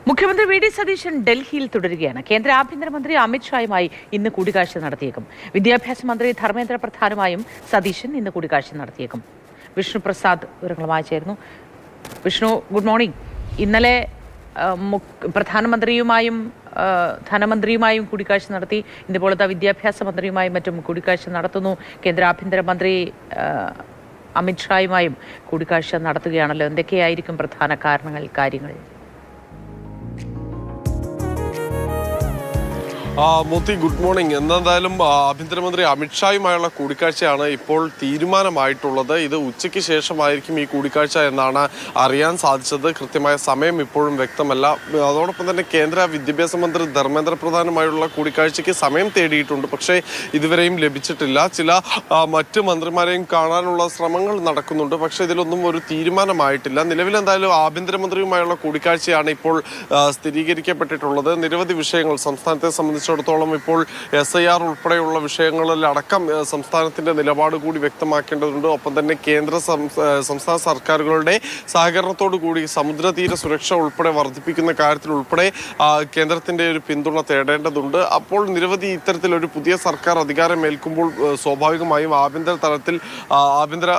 മുഖ്യമന്ത്രി V D Satheesan ഡൽഹിയിൽ തുടരുകയാണ്. കേന്ദ്ര ആഭ്യന്തരമന്ത്രി അമിത്ഷായുമായി ഇന്ന് കൂടിക്കാഴ്ച നടത്തിയേക്കും. വിദ്യാഭ്യാസ മന്ത്രി ധർമ്മേന്ദ്ര പ്രധാനുമായും സതീശൻ ഇന്ന് കൂടിക്കാഴ്ച നടത്തിയേക്കും. വിഷ്ണു പ്രസാദ് വിവരങ്ങളുമായി ചേരുന്നു. Vishnu, good morning. ഇന്നലെ പ്രധാനമന്ത്രിയുമായും ധനമന്ത്രിയുമായും കൂടിക്കാഴ്ച നടത്തി. ഇതുപോലത്തെ വിദ്യാഭ്യാസ മന്ത്രിയുമായും മറ്റും കൂടിക്കാഴ്ച നടത്തുന്നു. കേന്ദ്ര ആഭ്യന്തരമന്ത്രി അമിത്ഷായുമായും കൂടിക്കാഴ്ച നടത്തുകയാണല്ലോ. എന്തൊക്കെയായിരിക്കും പ്രധാന കാര്യങ്ങൾ? Moti, good morning. എന്തായാലും ആഭ്യന്തരമന്ത്രി അമിത്ഷായുമായുള്ള കൂടിക്കാഴ്ചയാണ് ഇപ്പോൾ തീരുമാനമായിട്ടുള്ളത്. ഇത് ഉച്ചയ്ക്ക് ശേഷമായിരിക്കും ഈ കൂടിക്കാഴ്ച എന്നാണ് അറിയാൻ സാധിച്ചത്. കൃത്യമായ സമയം ഇപ്പോഴും വ്യക്തമല്ല. അതോടൊപ്പം തന്നെ കേന്ദ്ര വിദ്യാഭ്യാസ മന്ത്രി ധർമ്മേന്ദ്ര പ്രധാനുമായുള്ള കൂടിക്കാഴ്ചയ്ക്ക് സമയം തേടിയിട്ടുണ്ട്. പക്ഷേ ഇതുവരെയും ലഭിച്ചിട്ടില്ല. ചില മറ്റ് മന്ത്രിമാരെയും കാണാനുള്ള ശ്രമങ്ങൾ നടക്കുന്നുണ്ട്. പക്ഷേ ഇതിലൊന്നും ഒരു തീരുമാനമായിട്ടില്ല. നിലവിൽ എന്തായാലും ആഭ്യന്തരമന്ത്രിയുമായുള്ള കൂടിക്കാഴ്ചയാണ് ഇപ്പോൾ സ്ഥിരീകരിക്കപ്പെട്ടിട്ടുള്ളത്. നിരവധി വിഷയങ്ങൾ സംസ്ഥാനത്തെ സംബന്ധിച്ചിടത്തോളം ഇപ്പോൾ SIR ഉൾപ്പെടെയുള്ള വിഷയങ്ങളിലടക്കം സംസ്ഥാനത്തിന്റെ നിലപാട് കൂടി വ്യക്തമാക്കേണ്ടതുണ്ട്. ഒപ്പം തന്നെ കേന്ദ്ര സംസ്ഥാന സർക്കാരുകളുടെ സഹകരണത്തോടു കൂടി സമുദ്രതീര സുരക്ഷ ഉൾപ്പെടെ വർദ്ധിപ്പിക്കുന്ന കാര്യത്തിൽ ഉൾപ്പെടെ കേന്ദ്രത്തിന്റെ ഒരു പിന്തുണ തേടേണ്ടതുണ്ട്. അപ്പോൾ നിരവധി ഇത്തരത്തിലൊരു പുതിയ സർക്കാർ അധികാരമേൽക്കുമ്പോൾ സ്വാഭാവികമായും ആഭ്യന്തര തലത്തിൽ ആഭ്യന്തര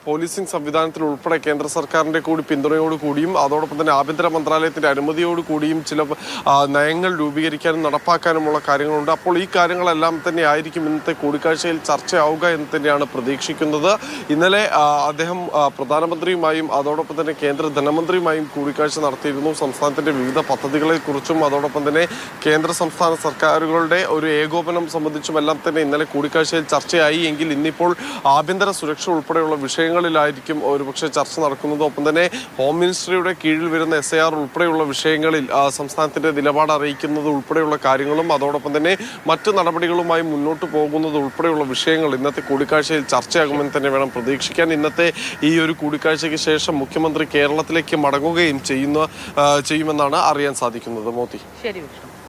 പോലീസിംഗ് സംവിധാനത്തിൽ ഉൾപ്പെടെ കേന്ദ്ര സർക്കാരിന്റെ കൂടി പിന്തുണയോടുകൂടിയും അതോടൊപ്പം തന്നെ ആഭ്യന്തര മന്ത്രാലയത്തിന്റെ അനുമതിയോടുകൂടിയും ചില നയങ്ങൾ രൂപീകരിക്കാനും നടപ്പാക്കാനുമുള്ള കാര്യങ്ങളുണ്ട്. അപ്പോൾ ഈ കാര്യങ്ങളെല്ലാം തന്നെ ആയിരിക്കും ഇന്നത്തെ കൂടിക്കാഴ്ചയിൽ ചർച്ചയാവുക എന്ന് തന്നെയാണ് പ്രതീക്ഷിക്കുന്നത്. ഇന്നലെ അദ്ദേഹം പ്രധാനമന്ത്രിയുമായും അതോടൊപ്പം തന്നെ കേന്ദ്ര ധനമന്ത്രിയുമായും കൂടിക്കാഴ്ച നടത്തിയിരുന്നു. സംസ്ഥാനത്തിന്റെ വിവിധ പദ്ധതികളെക്കുറിച്ചും അതോടൊപ്പം തന്നെ കേന്ദ്ര സംസ്ഥാന സർക്കാരുകളുടെ ഒരു ഏകോപനം സംബന്ധിച്ചും എല്ലാം തന്നെ ഇന്നലെ കൂടിക്കാഴ്ചയിൽ ചർച്ചയായി. എങ്കിൽ ഇന്നിപ്പോൾ ആഭ്യന്തര സുരക്ഷ ഉൾപ്പെടെയുള്ള വിഷയങ്ങളിലായിരിക്കും ഒരുപക്ഷെ ചർച്ച നടക്കുന്നത്. ഒപ്പം തന്നെ ഹോം മിനിസ്ട്രിയുടെ കീഴിൽ വരുന്ന SIR ഉൾപ്പെടെയുള്ള വിഷയങ്ങളിൽ സംസ്ഥാനത്തിന്റെ നിലപാട് അറിയിക്കുന്നത് ഉൾപ്പെടെയുള്ള കാര്യങ്ങളും അതോടൊപ്പം തന്നെ മറ്റു നടപടികളുമായി മുന്നോട്ട് പോകുന്നത് ഉൾപ്പെടെയുള്ള വിഷയങ്ങൾ ഇന്നത്തെ കൂടിക്കാഴ്ചയിൽ ചർച്ചയാകുമെന്ന് തന്നെ വേണം പ്രതീക്ഷിക്കാൻ. ഇന്നത്തെ ഈ ഒരു കൂടിക്കാഴ്ചയ്ക്ക് ശേഷം മുഖ്യമന്ത്രി കേരളത്തിലേക്ക് മടങ്ങുകയും ചെയ്യുമെന്നാണ് അറിയാൻ സാധിക്കുന്നത്. മോത്തി. ശരി.